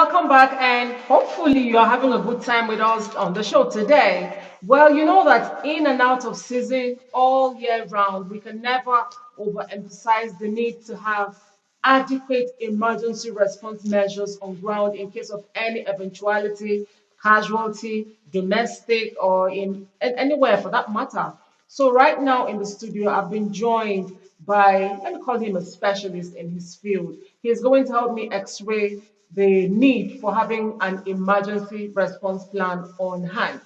welcome back, and hopefully, you are having a good time with us on the show today. Well, you know that in and out of season, all year round, we can never overemphasize the need to have adequate emergency response measures on ground in case of any eventuality, casualty, domestic, or anywhere for that matter. So right now in the studio, I've been joined by, let me call him a specialist in his field. He's going to help me x-ray the need for having an emergency response plan on hand.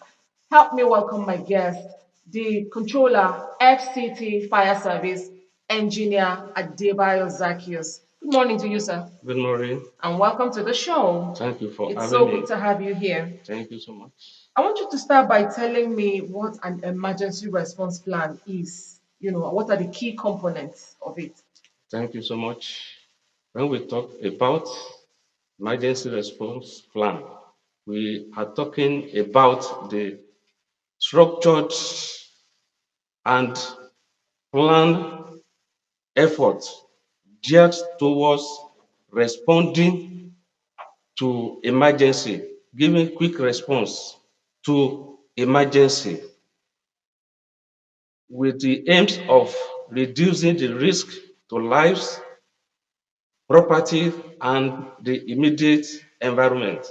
Help me welcome my guest, the controller, FCT Fire Service, Engineer Adebayo Zacchaeus. Good morning to you, sir, Good morning. and welcome to the show. Thank you for It's having so me. good to have you here. Thank you so much. I want you to start by telling me what an emergency response plan is. What are the key components of it? Thank you so much. When we talk about emergency response plan, we are talking about the structured and planned effort geared towards responding to emergency, giving quick response to emergency with the aims of reducing the risk to lives, property, and the immediate environment.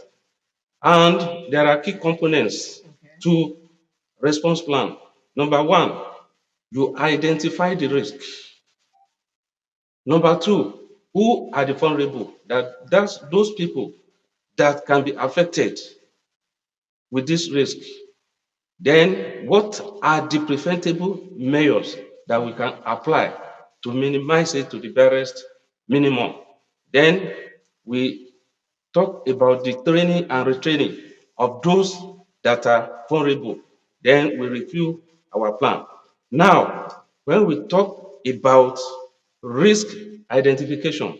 And there are key components Okay. to response plan. Number one, you identify the risk. Number two, who are the vulnerable? That's those people that can be affected with this risk. Then, what are the preventable measures that we can apply to minimize it to the barest minimum? Then, we talk about the training and retraining of those that are vulnerable. Then, we review our plan. Now, when we talk about risk identification,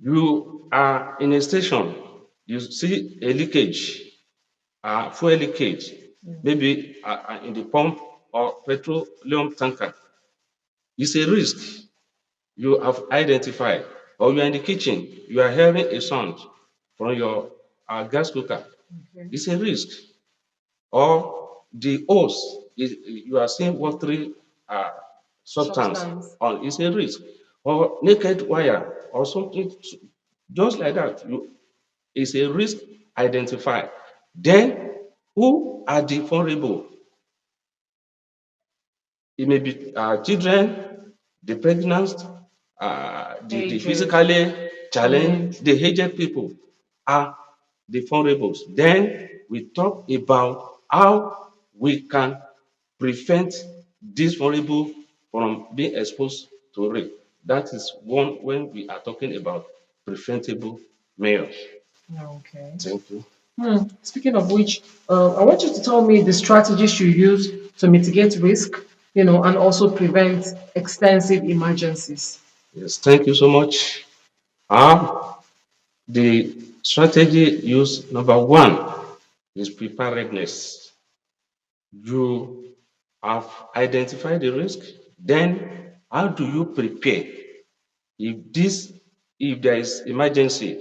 you are in a station, you see a leakage, fuel leakage, maybe in the pump or petroleum tanker. It's a risk you have identified. Or you are in the kitchen, you are hearing a sound from your gas cooker. Okay. It's a risk. Or the hose, you are seeing watery uh, substance Substance. on, it's a risk. Or naked wire or something just like that. It's a risk identified. Then, who are the vulnerable? It may be children, the pregnant, the Aged, physically challenged, challenge. the aged people are the vulnerables. Then we talk about how we can prevent these vulnerable from being exposed to rape. That is one when we are talking about preventable measures. Okay. Thank you. Speaking of which, I want you to tell me the strategies you use to mitigate risk, and also prevent extensive emergencies. Yes, thank you so much. Uh, the strategy used number one is preparedness. You have identified the risk, then how do you prepare? If this, if there is emergency,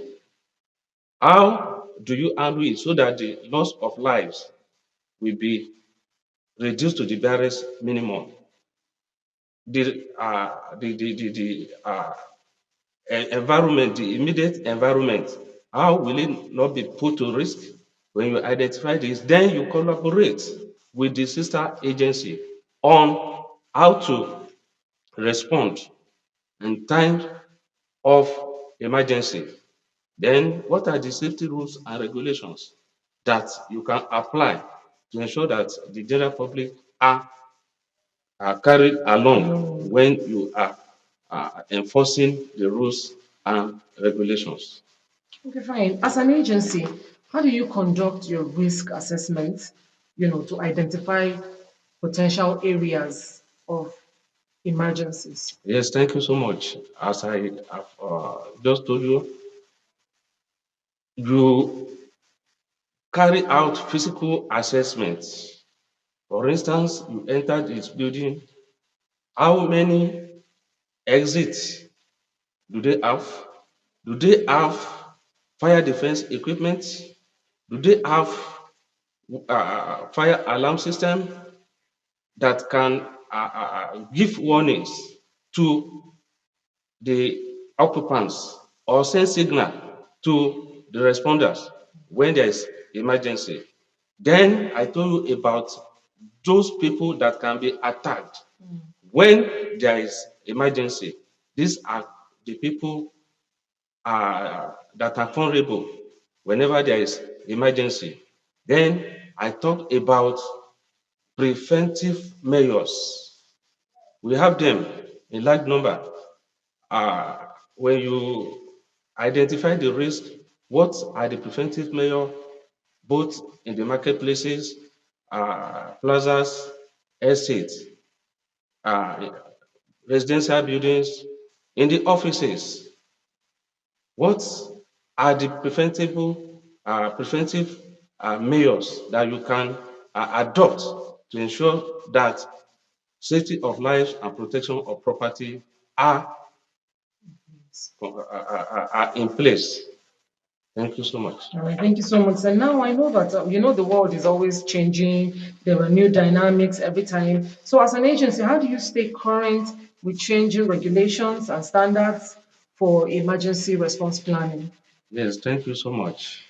how do you handle it so that the loss of lives will be reduced to the barest minimum? The environment, the immediate environment, how will it not be put to risk? When you identify this, then you collaborate with the sister agency on how to respond in times of emergency. Then, what are the safety rules and regulations that you can apply to ensure that the general public are carried along Alone. when you are enforcing the rules and regulations? Okay, fine. As an agency, how do you conduct your risk assessment, to identify potential areas of emergencies? Yes, thank you so much. As I have just told you, you carry out physical assessments. For instance, you enter this building, how many exits do they have? Do they have fire defense equipment? Do they have fire alarm system that can give warnings to the occupants or send signal to the responders when there is emergency? Then I told you about those people that can be attacked when there is emergency. These are the people that are vulnerable whenever there is emergency. Then I talked about preventive measures. We have them in large number. Uh, when you identify the risk, what are the preventive measures, both in the marketplaces, plazas, estates, uh, residential buildings, in the offices? What are the preventive measures that you can adopt to ensure that safety of lives and protection of property are, are in place? Thank you so much. All right, thank you so much. And now I know that the world is always changing. There are new dynamics every time. So, as an agency, how do you stay current with changing regulations and standards for emergency response planning? Yes, thank you so much.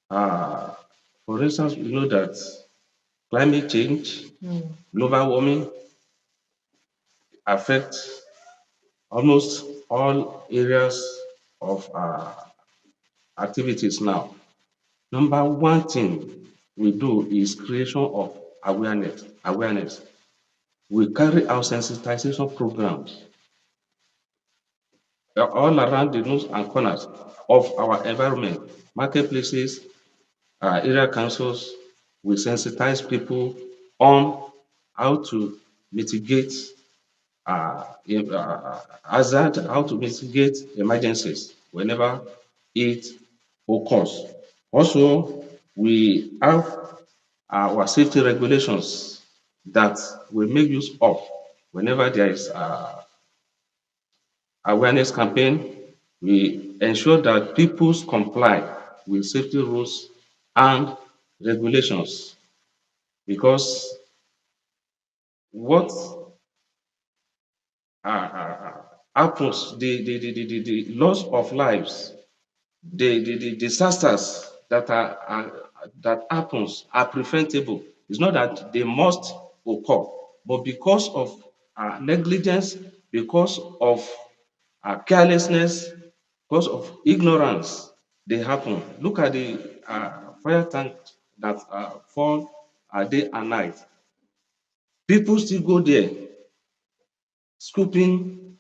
Uh, for instance, we know that climate change, global warming affects almost all areas of activities now. Number one thing we do is creation of awareness. Awareness. We carry out sensitization programs all around the nooks and corners of our environment, marketplaces, area councils. We sensitize people on how to mitigate hazard, how to mitigate emergencies whenever it occurs. Also, we have our safety regulations that we make use of whenever there is awareness campaign. We ensure that people comply with safety rules and regulations, because what happens, the loss of lives, the disasters that happens are preventable. It's not that they must occur, but because of negligence, because of carelessness, because of ignorance, they happen. Look at the fire tank that fall day and night. People still go there scooping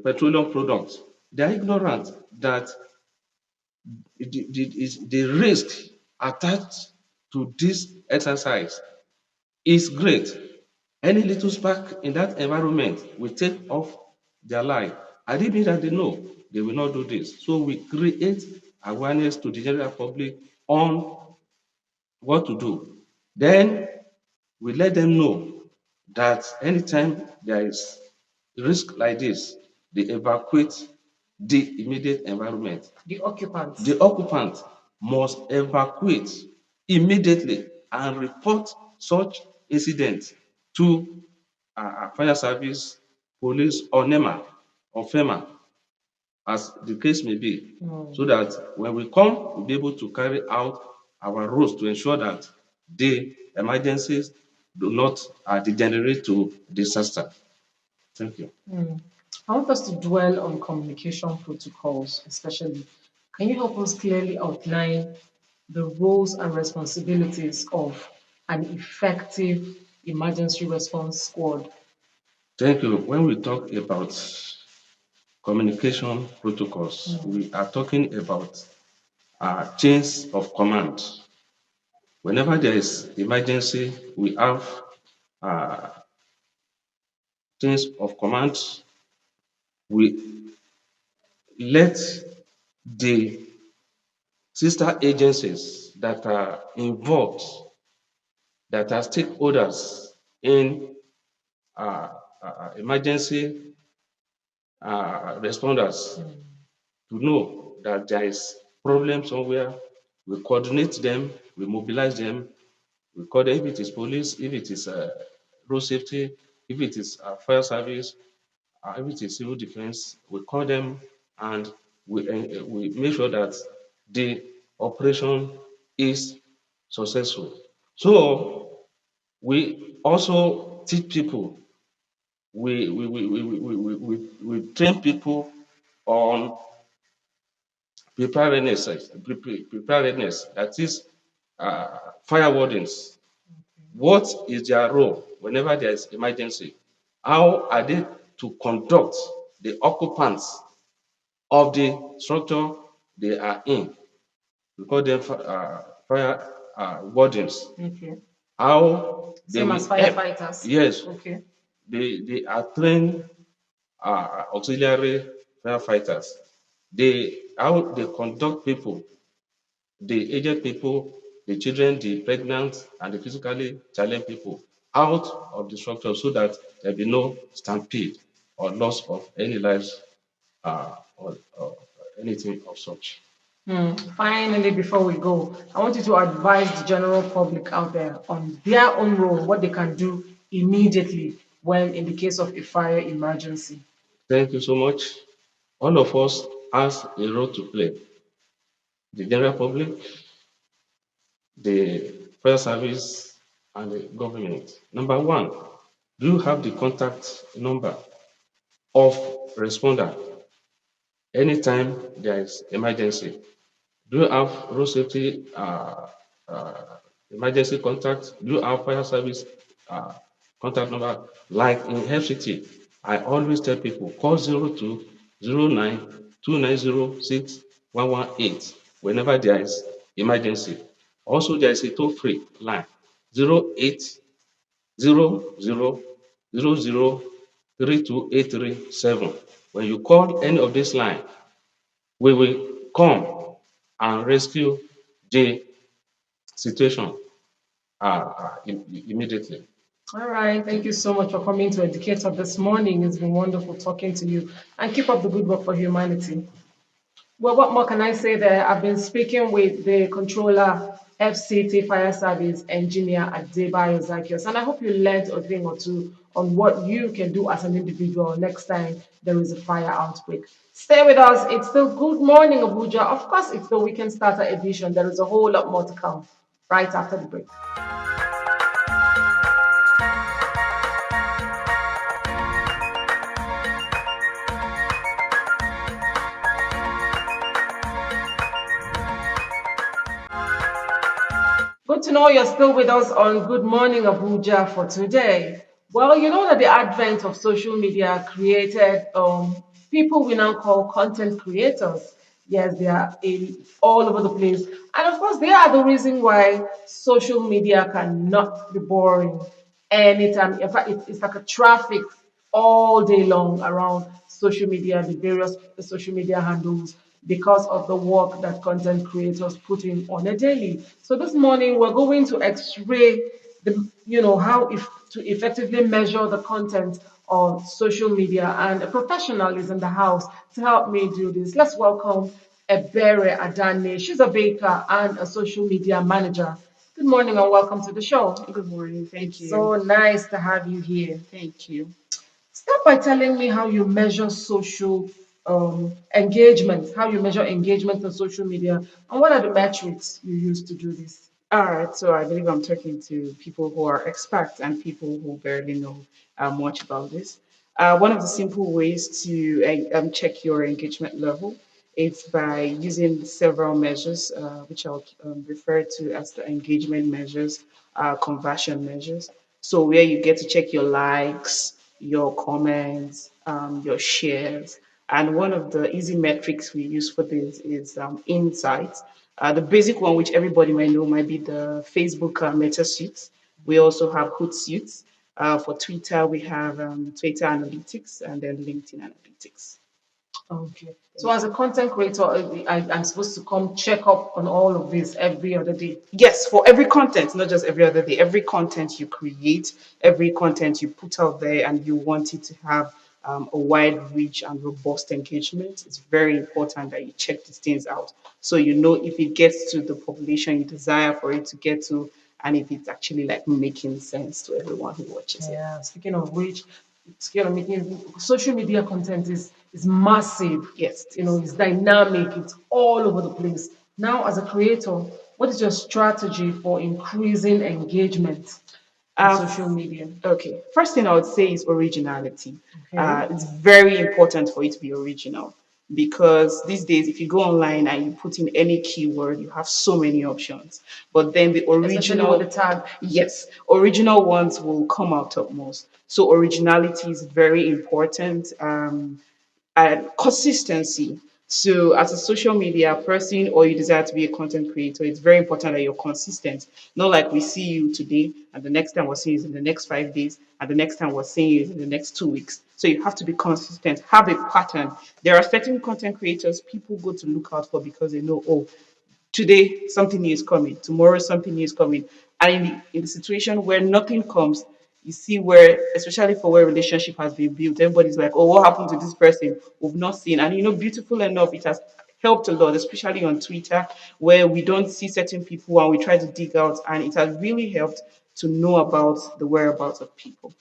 petroleum products. They are ignorant that the risk attached to this exercise is great. Any little spark in that environment will take off their life. I didn't mean that they know they will not do this. So we create awareness to the general public on what to do. Then we let them know that anytime there is risk like this, they evacuate the immediate environment. The occupants. The occupant must evacuate immediately and report such incident to fire service, police, or NEMA or FEMA, as the case may be, so that when we come, we'll be able to carry out our roles to ensure that the emergencies do not degenerate to disaster. Thank you. I want us to dwell on communication protocols, especially. Can you help us clearly outline the roles and responsibilities of an effective emergency response squad? Thank you. When we talk about communication protocols, we are talking about chains of command. Whenever there is emergency, we have uh, chains of command. We let the sister agencies that are involved, that are stakeholders in uh, emergency responders, to know that there is problem somewhere, we coordinate them, we mobilize them, we call them if it is police, if it is road safety, if it is fire service, if it is civil defense, we call them and we make sure that the operation is successful. So we also teach people, we train people on preparedness, that is fire wardens. What is their role whenever there is emergency? How are they to conduct the occupants of the structure they are in? We call them fire wardens. Okay. How they Same as will help. firefighters. Yes, Okay. they are trained auxiliary firefighters. How they conduct people, the aged people, the children, the pregnant, and the physically challenged people out of the structure so that there be no stampede or loss of any lives or anything of such. Finally, before we go, I want you to advise the general public out there on their own role, what they can do immediately when in the case of a fire emergency. Thank you so much. All of us has a role to play. The general public, the fire service, and the government. Number one, do you have the contact number of responder anytime there is emergency? Do you have road safety emergency contact? Do you have fire service uh, contact number? Like in FCT, I always tell people call 0209 290 6118 whenever there is emergency. Also, there is a toll free line 0800 00 32837. When you call any of this line, we will come and rescue the situation immediately. All right. Thank you so much for coming to educate us this morning. It's been wonderful talking to you. And keep up the good work for humanity. Well, what more can I say there? I've been speaking with the controller, FCT Fire Service Engineer at Debayo Zakios, and I hope you learned a thing or two on what you can do as an individual next time there is a fire outbreak. Stay with us. It's still Good Morning Abuja. Of course, it's the weekend starter edition. There is a whole lot more to come right after the break. Good to know you're still with us on Good Morning Abuja for today. Well, you know that the advent of social media created people we now call content creators. Yes, they are all over the place. And of course, they are the reason why social media cannot be boring anytime. In fact, it's like a traffic all day long around social media, the various social media handles, because of the work that content creators put in on a daily. So this morning we're going to X-ray how if to effectively measure the content on social media, and a professional is in the house to help me do this. Let's welcome Ebere Adane. She's a baker and a social media manager. Good morning and welcome to the show. Good morning. Thank It's you. so nice to have you here. Thank you. Start by telling me how you measure social engagement, how you measure engagement on social media, and what are the metrics you use to do this? All right. So I believe I'm talking to people who are experts and people who barely know much about this. One of the simple ways to check your engagement level is by using several measures, which I'll refer to as the engagement measures, conversion measures. So where you get to check your likes, your comments, your shares. And one of the easy metrics we use for this is insights. The basic one, which everybody might know, might be the Facebook Meta Suite. We also have Hootsuite. For Twitter, we have Twitter Analytics and then LinkedIn Analytics. Okay. So as a content creator, I'm supposed to come check up on all of this every other day. Yes, for every content, not just every other day, every content you create, every content you put out there, and you want it to have a wide reach and robust engagement, it's very important that you check these things out so you know if it gets to the population you desire for it to get to, and if it's actually like making sense to everyone who watches it. Yeah, speaking of which, speaking of making social media content is massive. Yes, it You know, is. it's dynamic. It's all over the place. Now, as a creator, what is your strategy for increasing engagement on Uh, social media? okay, first thing I would say is originality. Okay. It's very important for you to be original because these days, if you go online and you put in any keyword, you have so many options. But then the Especially with the original, tag. yes, original ones will come out topmost. So originality is very important. And consistency. So, as a social media person or you desire to be a content creator, it's very important that you're consistent. Not like we see you today, and the next time we're seeing you is in the next 5 days, and the next time we're seeing you is in the next 2 weeks. So, you have to be consistent, have a pattern. There are certain content creators people go to look out for because they know, oh, today something new is coming, tomorrow something new is coming. And in the situation where nothing comes, you see where, especially for where relationship has been built, everybody's like, oh, what happened to this person? We've not seen. And beautiful enough, it has helped a lot, especially on Twitter, where we don't see certain people and we try to dig out, and it has really helped to know about the whereabouts of people.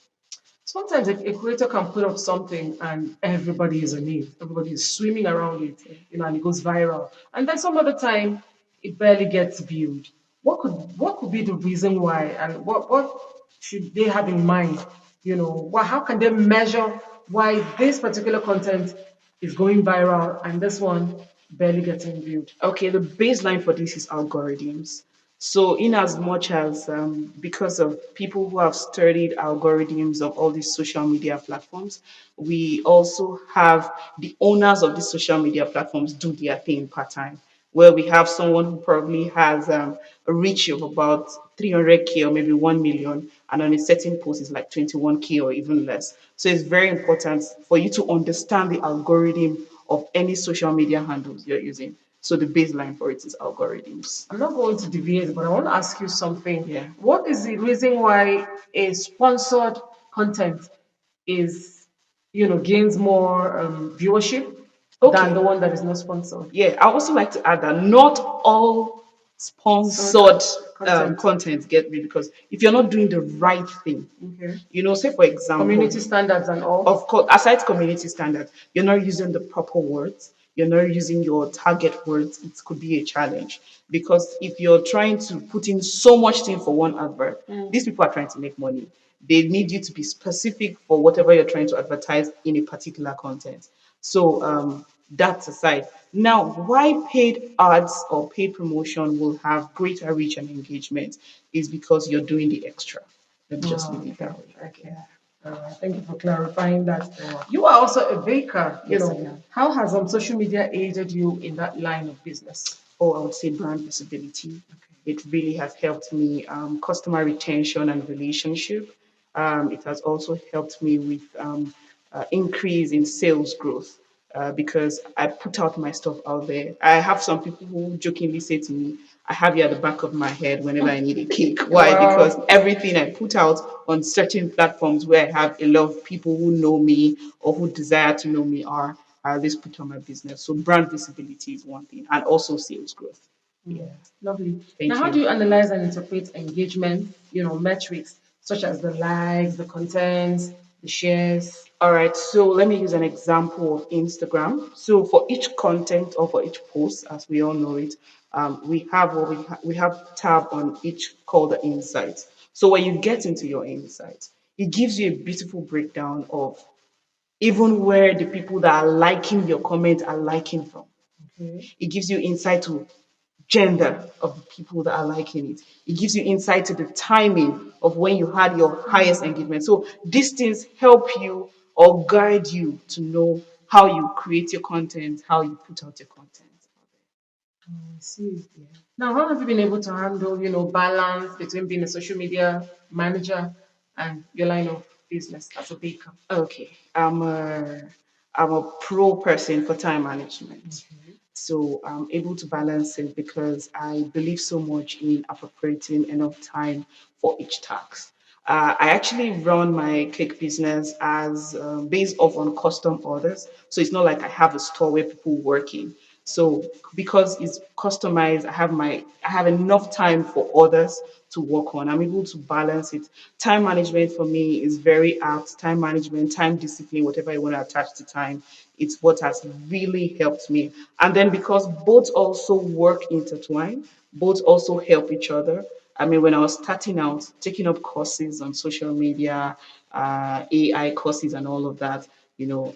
Sometimes a creator can put up something and everybody is on it. Everybody is swimming around it, and it goes viral. And then some other time, it barely gets viewed. What could be the reason why, and what should they have in mind? How can they measure why this particular content is going viral and this one barely getting viewed? Okay, the baseline for this is algorithms. So, in as much as because of people who have studied algorithms of all these social media platforms, we also have the owners of these social media platforms do their thing part time. Where we have someone who probably has a reach of about 300K or maybe 1 million, and on a certain post is like 21K or even less. So, it's very important for you to understand the algorithm of any social media handles you're using. So the baseline for it is algorithms. I'm not going to deviate, but I want to ask you something. Yeah. What is the reason why a sponsored content is, gains more viewership than the Okay. one that is not sponsored? Yeah, I also like to add that not all So sponsored content. content get me, because if you're not doing the right thing, Okay. say for example, Community standards and all. of course, aside community standards, you're not using the proper words, you're not using your target words, it could be a challenge. Because if you're trying to put in so much thing for one advert, these people are trying to make money. They need you to be specific for whatever you're trying to advertise in a particular content. So that's aside. Now, why paid ads or paid promotion will have greater reach and engagement is because you're doing the extra. Let me just Oh, leave it okay. that way. Okay. Thank you for clarifying that. You're welcome. You are also a baker. Yes, I am. How has social media aided you in that line of business? Or I would say brand visibility. It really has helped me customer retention and relationship. It has also helped me with increase in sales growth because I put out my stuff out there. I have some people who jokingly say to me, I have you at the back of my head whenever I need a cake. Why? Because Wow. everything I put out on certain platforms where I have a lot of people who know me or who desire to know me are this put on my business. So brand visibility is one thing, and also sales growth. Yeah. Lovely. Now, Thank how do you. you analyze and interpret engagement, metrics such as the likes, the contents, the shares? All right, so let me use an example of Instagram. So for each content or for each post, as we all know it, we have we have tab on each called the insights. So when you get into your insights, it gives you a beautiful breakdown of even where the people that are liking your comment are liking from. Okay. It gives you insight to gender of the people that are liking it. It gives you insight to the timing of when you had your highest engagement. So these things help you or guide you to know how you create your content, how you put out your content. I see. Now, how have you been able to handle, balance between being a social media manager and your line of business as a baker? Okay, I'm a pro person for time management. So I'm able to balance it because I believe so much in appropriating enough time for each task. I actually run my cake business as based off on custom orders. So it's not like I have a store where people work in. So because it's customized, I have enough time for others to work on. I'm able to balance it. Time management for me is very apt. Time management, time discipline, whatever you want to attach to time, it's what has really helped me. And then because both also work intertwined, both also help each other. I mean, when I was starting out, taking up courses on social media, AI courses, and all of that,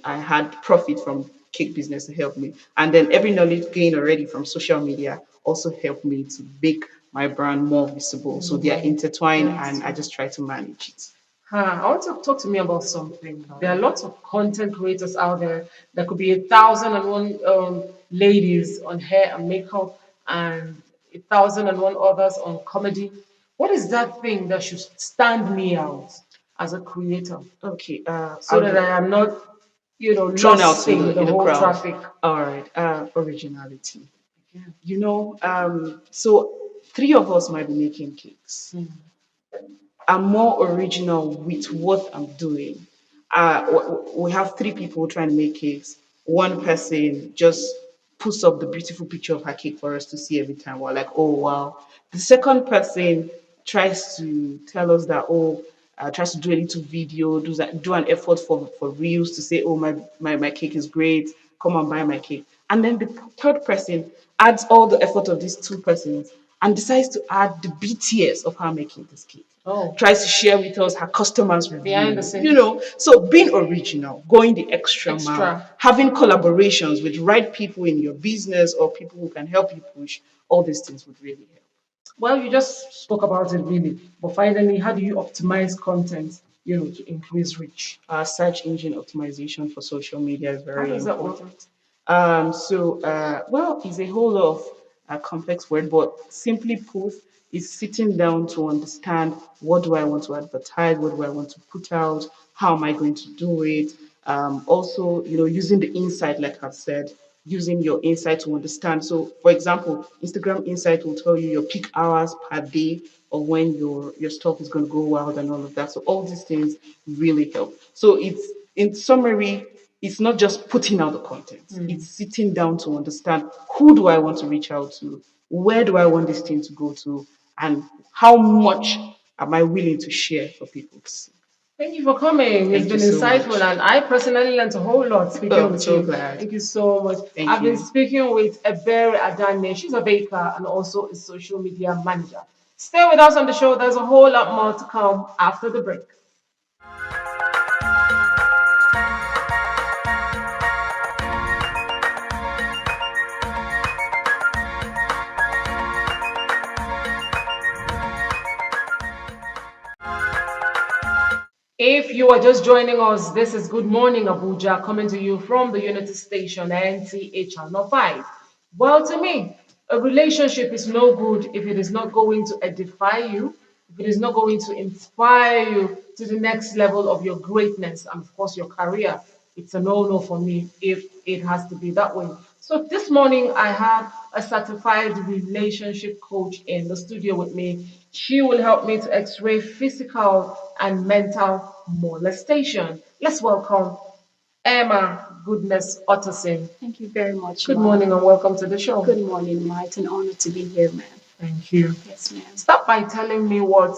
I had profit from cake business to help me. And then every knowledge gained already from social media also helped me to make my brand more visible. So they are intertwined, Yes. and I just try to manage it. I want to talk to me about something. There are lots of content creators out there. There could be 1,001 ladies on hair and makeup, and 1,001 others on comedy. What is that thing that should stand me out as a creator, Okay, so that I am not, thrown out lost in in the the whole crowd. traffic? All right, originality. So three of us might be making cakes. I'm more original with what I'm doing. We have three people trying to make cakes. One person just puts up the beautiful picture of her cake for us to see every time. We're like, oh wow. The second person tries to tell us that, tries to do a little video, do an effort for reels to say, oh, my cake is great, come and buy my cake. And then the third person adds all the effort of these two persons and decides to add the BTS of her making this cake. Oh, Tries to share with us her customers' behind review. the scenes, So being original, going the extra mile, extra. having collaborations with right people in your business or people who can help you push, all these things would really help. Well, you just spoke about it really, but finally, how do you optimize content, to increase reach? Search engine optimization for social media is How very does that work? important. Well, it's a whole lot of complex word, but simply put, it's sitting down to understand what do I want to advertise, what do I want to put out, how am I going to do it. Also, using the insight, like I've said, using your insight to understand. So, for example, Instagram Insight will tell you your peak hours per day or when your stuff is going to go wild and all of that. So, all these things really help. So, it's in summary, it's not just putting out the content, it's sitting down to understand who do I want to reach out to, where do I want this thing to go to, and how much am I willing to share for people to see. Thank you for coming. It's Thank you been so insightful, much. and I personally learned a whole lot speaking Oh, I'm with so you. glad. Thank you so much. Thank I've been you. speaking with Ebere Adane. She's a baker and also a social media manager. Stay with us on the show. There's a whole lot more to come after the break. If you are just joining us, this is Good Morning Abuja coming to you from the Unity Station, NTH Channel 5. Well, to me, a relationship is no good if it is not going to edify you, if it is not going to inspire you to the next level of your greatness and, of course, your career. It's a no no for me if it has to be that way. So, this morning I have a certified relationship coach in the studio with me. She will help me to x ray physical and mental molestation. Let's welcome Emma Goodness Otterson. Thank you very much, Good Ma. morning and welcome to the show. Good morning, Ma. It's an honor to be here, ma'am. Thank you. Yes, ma'am. Start by telling me what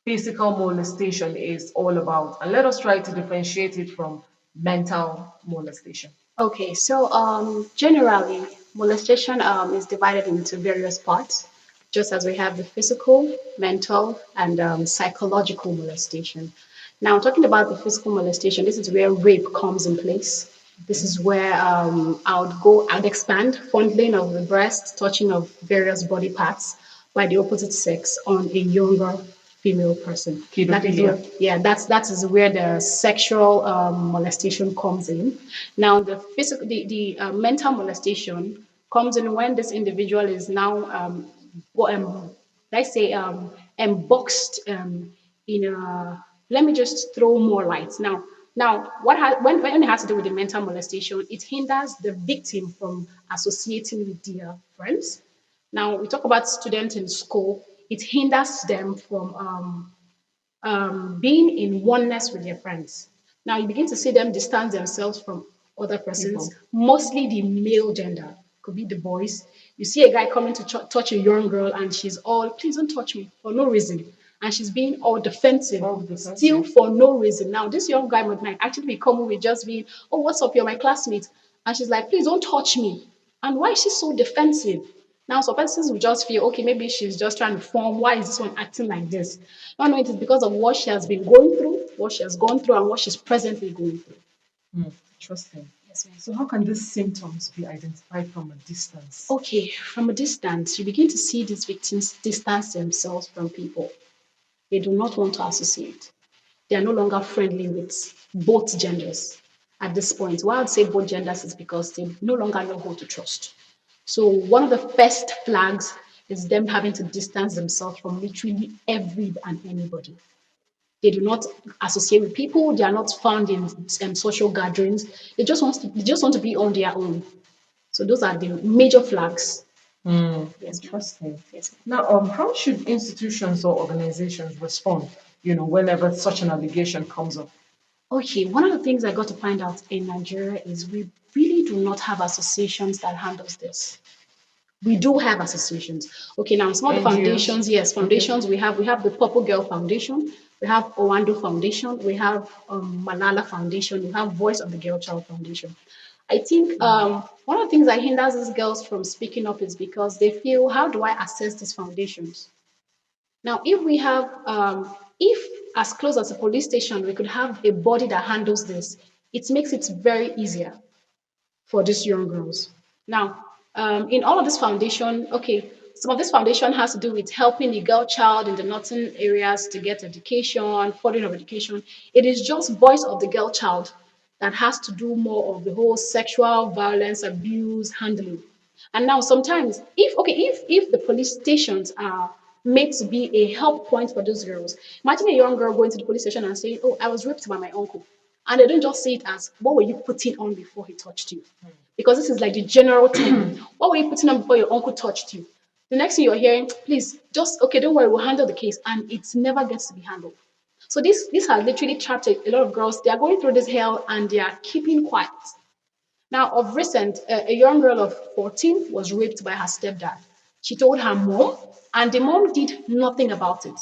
physical molestation is all about, and let us try to differentiate it from mental molestation. Okay, so generally, molestation is divided into various parts, just as we have the physical, mental, and psychological molestation. Now, talking about the physical molestation, this is where rape comes in place. This is where I'd expand fondling of the breast, touching of various body parts by the opposite sex on a younger female person. That is where, Pedophilia. yeah, that is where the sexual molestation comes in. Now, the physical, the mental molestation comes in when this individual is now, let's say, emboxed in a. Let me just throw more light now. Now, when it has to do with the mental molestation, it hinders the victim from associating with their friends. Now, we talk about students in school. It hinders them from being in oneness with their friends. Now you begin to see them distance themselves from other persons, People. mostly the male gender, could be the boys. You see a guy coming to touch a young girl, and she's all, please don't touch me for no reason. And she's being all defensive, All still defensive. for no reason. Now, this young guy might actually be coming with just being, oh, what's up? You're my classmate. And she's like, please don't touch me. And why is she so defensive? Now, some persons will just feel, okay, maybe she's just trying to form. Why is this one acting like this? No, no, it is because of what she has been going through, what she has gone through, and what she's presently going through. Hmm. Interesting. Yes, ma'am. So how can these symptoms be identified from a distance? Okay, from a distance, you begin to see these victims distance themselves from people. They do not want to associate. They are no longer friendly with both genders at this point. Why I'd say both genders is because they no longer know who to trust. So one of the first flags is them having to distance themselves from literally every and anybody. They do not associate with people. They are not found in social gatherings. They just want to be on their own. So those are the major flags. Hmm. Yes, ma'am. Interesting. Yes, ma'am. Now, how should institutions or organizations respond, whenever such an allegation comes up? Okay, one of the things I got to find out in Nigeria is we really do not have associations that handles this. We do have associations. Okay, now some of the NGOs? foundations, yes, Okay. foundations we have the Purple Girl Foundation, we have Owando Foundation, we have Malala Foundation, we have Voice of the Girl Child Foundation. I think one of the things that hinders these girls from speaking up is because they feel, how do I access these foundations? Now, if as close as a police station, we could have a body that handles this, it makes it very easier for these young girls. Now, in all of this foundation, okay, some of this foundation has to do with helping the girl child in the northern areas to get education, furthering of education. It is just voice of the girl child that has to do more of the whole sexual violence, abuse, handling. And now sometimes, if the police stations are made to be a help point for those girls, imagine a young girl going to the police station and saying, "Oh, I was raped by my uncle," and they don't just see it as, "What were you putting on before he touched you?" Because this is like the general term. What were you putting on before your uncle touched you? The next thing you're hearing, please, just okay, don't worry, we'll handle the case, and it never gets to be handled. So this has literally trapped a lot of girls. They are going through this hell and they are keeping quiet. Now, of recent, a young girl of 14 was raped by her stepdad. She told her mom, and the mom did nothing about it.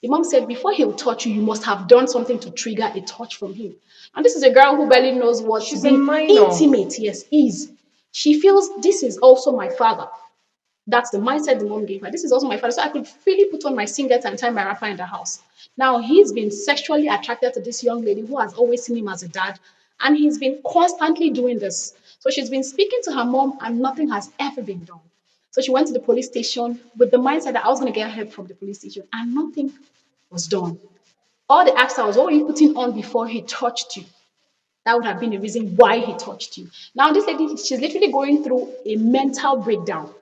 The mom said, before he'll touch you, you must have done something to trigger a touch from him. And this is a girl who barely knows what She's a being minor. intimate, yes, is. She feels this is also my father. That's the mindset the mom gave her. This is also my father. So I could freely put on my singlet and tie my wrapper in the house. Now he's been sexually attracted to this young lady who has always seen him as a dad. And he's been constantly doing this. So she's been speaking to her mom and nothing has ever been done. So she went to the police station with the mindset that I was going to get help from the police station and nothing was done. All they asked her was, what were you putting on before he touched you? That would have been the reason why he touched you. Now this lady, she's literally going through a mental breakdown.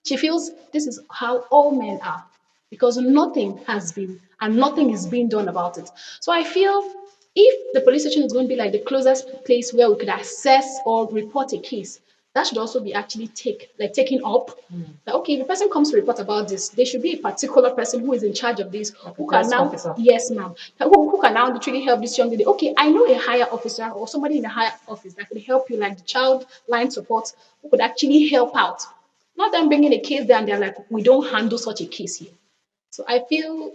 She feels this is how all men are because nothing has been and nothing is being done about it. So I feel if the police station is going to be like the closest place where we could assess or report a case, that should also be actually taken up. That okay, if a person comes to report about this, there should be a particular person who is in charge of this, Like a who can desk now, officer. yes, ma'am, who can now literally help this young lady. Okay, I know a higher officer or somebody in the higher office that could help you, like the child line support, who could actually help out. Not them bringing a case there and they're like, we don't handle such a case here. So I feel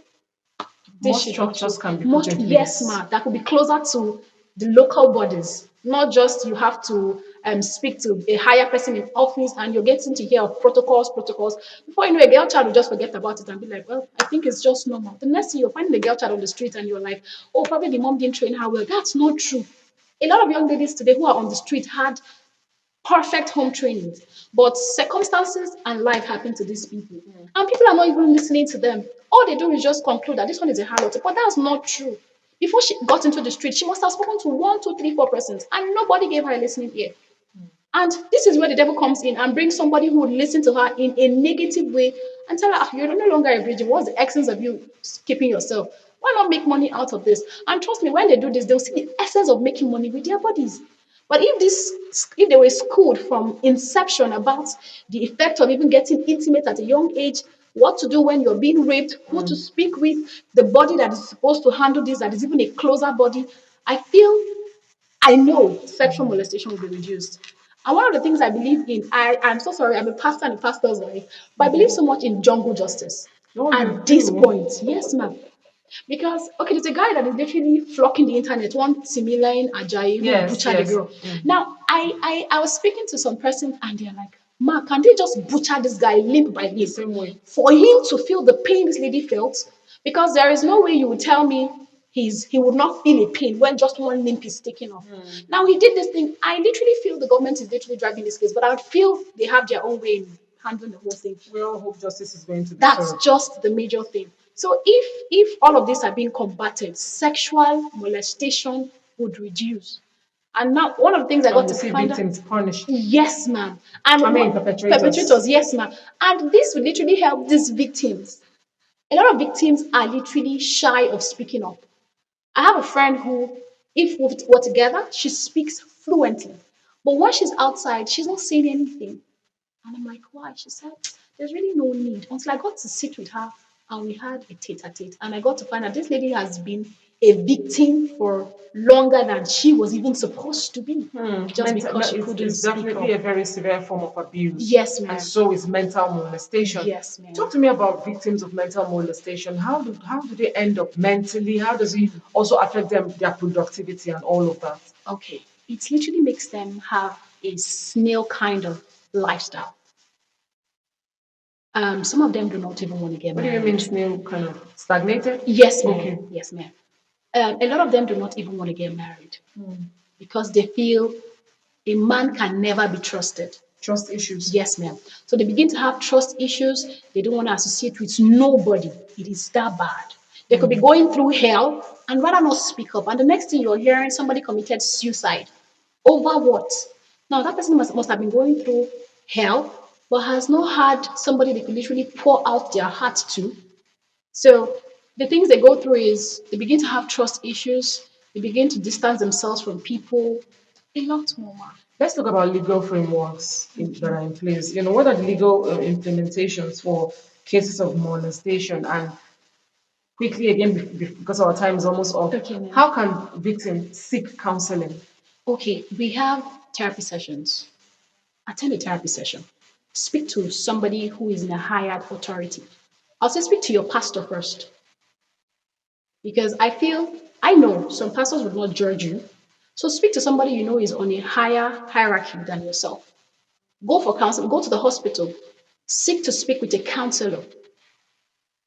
this More should also structures can be put much, in yes, place. ma, that could be closer to the local bodies, not just you have to speak to a higher person in office and you're getting to hear of protocols. Before you know, a girl child will just forget about it and be like, well, I think it's just normal. The next thing you're finding a girl child on the street and you're like, oh, probably the mom didn't train her well. That's not true. A lot of young ladies today who are on the street had perfect home trainings. But circumstances and life happen to these people. And people are not even listening to them. All they do is just conclude that this one is a harlot. But that's not true. Before she got into the street, she must have spoken to one, two, three, four persons, and nobody gave her a listening ear. And this is where the devil comes in and brings somebody who would listen to her in a negative way and tell her, "Ah, you're no longer a virgin. What's the essence of you keeping yourself? Why not make money out of this?" And trust me, when they do this, they'll see the essence of making money with their bodies. But if they were schooled from inception about the effect of even getting intimate at a young age, what to do when you're being raped, who to speak with, the body that is supposed to handle this, that is even a closer body. I feel I know sexual molestation will be reduced. And one of the things I believe in, I'm so sorry, I'm a pastor and a pastor's wife, but I believe so much in jungle justice. No, you At this do. point, yes, ma'am. Because okay, there's a guy that is literally flocking the internet, one Timilain Ajayi who Yes, butchered a yes. girl. Now, I was speaking to some person and they're like, Ma, can they just butcher this guy limb by The limb same way. for him to feel the pain this lady felt? Because there is no way you would tell me he would not feel a pain when just one limb is taken off. Now he did this thing. I literally feel the government is literally dragging this case, but I would feel they have their own way in handling the whole thing. We all hope justice is going to be That's served. just the major thing. So if all of these are being combated, sexual molestation would reduce. And now one of the things I And got we to see find out, victims punished. yes, ma'am. And I mean, what perpetrators. perpetrators, yes, ma'am. And this will literally help these victims. A lot of victims are literally shy of speaking up. I have a friend who, if we're together, she speaks fluently. But when she's outside, she's not saying anything. And I'm like, why? She said, there's really no need. Until I got to sit with her and we had a tete a tete. And I got to find out this lady has been a victim for longer than she was even supposed to be, just Mental, because she couldn't it's speak definitely up. a very severe form of abuse. Yes, And ma'am. so is mental molestation. Yes, ma'am. Talk to me about victims of mental molestation. How do they end up mentally? How does it also affect them, their productivity and all of that? Okay. It literally makes them have a snail kind of lifestyle. Some of them do not even want to get What do you mean married. snail kind of stagnated? Yes, ma'am. Okay. Yes, ma'am. A lot of them do not even want to get married because they feel a man can never be trusted. Trust issues. Yes, ma'am. So they begin to have trust issues. They don't want to associate with nobody. It is that bad. They could be going through hell and rather not speak up. And the next thing you're hearing, somebody committed suicide. Over what? Now, that person must have been going through hell, but has not had somebody they could literally pour out their heart to. So the things they go through is they begin to have trust issues, they begin to distance themselves from people, a lot more. Let's talk about legal frameworks that are in place. What are the legal implementations for cases of molestation? And quickly again, because our time is almost up, Okay, ma'am. how can victims seek counseling? Okay, we have therapy sessions. Attend a therapy session. Speak to somebody who is in a higher authority. I'll say speak to your pastor first because I know some pastors would not judge you. So speak to somebody you know is on a higher hierarchy than yourself. Go for counseling, go to the hospital, seek to speak with a counselor.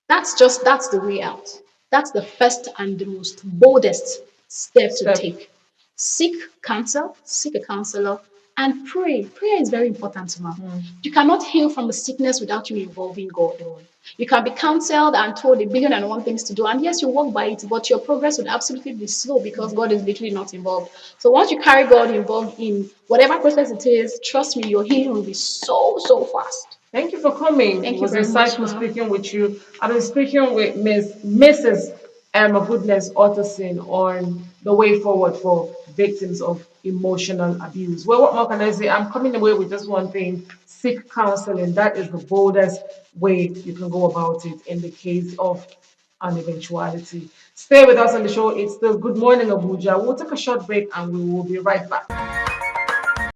That's the way out. That's the first and the most boldest step to Step. take. Seek counsel, seek a counselor, and pray. Prayer is very important, ma'am. You cannot heal from a sickness without you involving God. You can be counseled and told a billion and one things to do, and yes, you walk by it, but your progress would absolutely be slow because God is literally not involved. So once you carry God involved in whatever process it is, trust me, your healing will be so fast. Thank you for coming. It Thank you was very much, insightful ma'am. speaking with you. I've been speaking with Mrs. Emma Goodness Otterson on the way forward for victims of emotional abuse. Well, what more can I say? I'm coming away with just one thing: seek counseling. That is the boldest way you can go about it in the case of an eventuality. Stay with us on the show. It's still Good Morning Abuja. We'll take a short break and we will be right back.